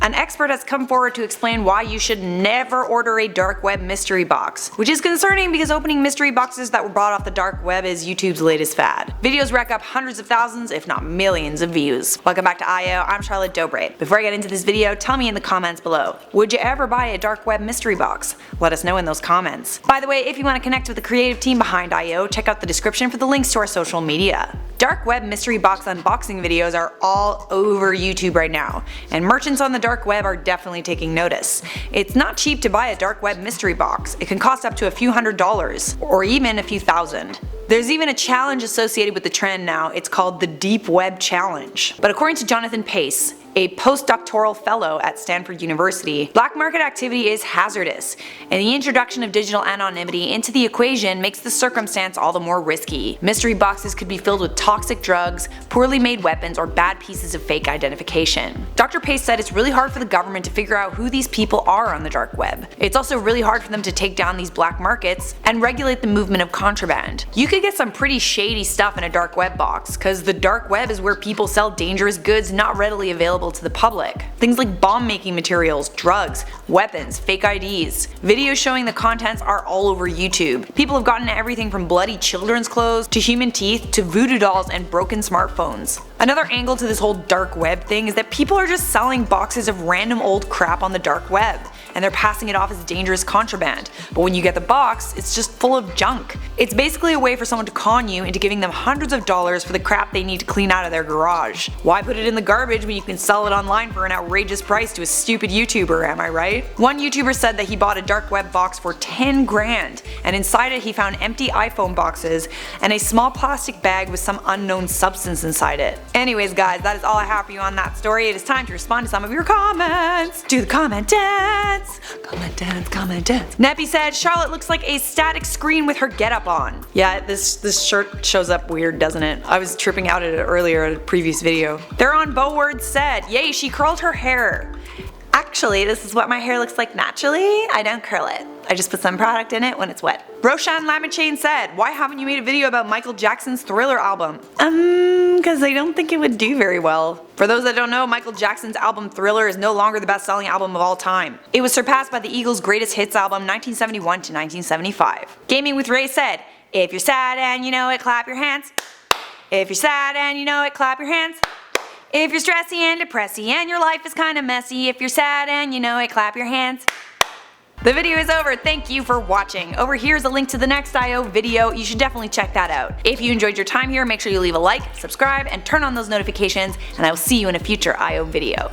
An expert has come forward to explain why you should never order a dark web mystery box, which is concerning because opening mystery boxes that were brought off the dark web is YouTube's latest fad. Videos rack up hundreds of thousands, if not millions of views. Welcome back to IO, I'm Charlotte Dobre. Before I get into this video, tell me in the comments below, would you ever buy a dark web mystery box? Let us know in those comments. By the way, if you want to connect with the creative team behind IO, check out the description for the links to our social media. Dark web mystery box unboxing videos are all over YouTube right now, and merchants on the dark web are definitely taking notice. It's not cheap to buy a dark web mystery box. It can cost up to a few $100s, or even a few thousand. There's even a challenge associated with the trend now. It's called the Deep Web Challenge. But according to Jonathan Pace, a postdoctoral fellow at Stanford University, black market activity is hazardous, and the introduction of digital anonymity into the equation makes the circumstance all the more risky. Mystery boxes could be filled with toxic drugs, poorly made weapons, or bad pieces of fake identification. Dr. Pace said it's really hard for the government to figure out who these people are on the dark web. It's also really hard for them to take down these black markets and regulate the movement of contraband. You could get some pretty shady stuff in a dark web box, cause the dark web is where people sell dangerous goods not readily available to the public. Things like bomb making materials, drugs, weapons, fake IDs. Videos showing the contents are all over YouTube. People have gotten everything from bloody children's clothes to human teeth to voodoo dolls and broken smartphones. Another angle to this whole dark web thing is that people are just selling boxes of random old crap on the dark web, and they're passing it off as dangerous contraband. But when you get the box, it's just full of junk. It's basically a way for someone to con you into giving them hundreds of dollars for the crap they need to clean out of their garage. Why put it in the garbage when you can sell it online for an outrageous price to a stupid YouTuber, am I right? One YouTuber said that he bought a dark web box for 10 grand, and inside it he found empty iPhone boxes and a small plastic bag with some unknown substance inside it. Anyways guys, that is all I have for you on that story. It is time to respond to some of your comments. Do the comment dance! Comment dance, comment dance. Neppy said, Charlotte looks like a static screen with her getup on. Yeah, this shirt shows up weird, doesn't it? I was tripping out at it earlier in a previous video. They're on Bowword said, yay, she curled her hair. Actually, this is what my hair looks like naturally. I don't curl it. I just put some product in it when it's wet. Roshan Lamachain said, why haven't you made a video about Michael Jackson's Thriller album? Cause I don't think it would do very well. For those that don't know, Michael Jackson's album Thriller is no longer the best-selling album of all time. It was surpassed by the Eagles' greatest hits album 1971 to 1975. Gaming with Ray said, if you're sad and you know it, clap your hands. If you're sad and you know it, clap your hands. If you're stressy and depressy and your life is kinda messy, if you're sad and you know it, clap your hands. The video is over, thank you for watching. Over here is a link to the next IO video, you should definitely check that out. If you enjoyed your time here, make sure you leave a like, subscribe, and turn on those notifications, and I will see you in a future IO video.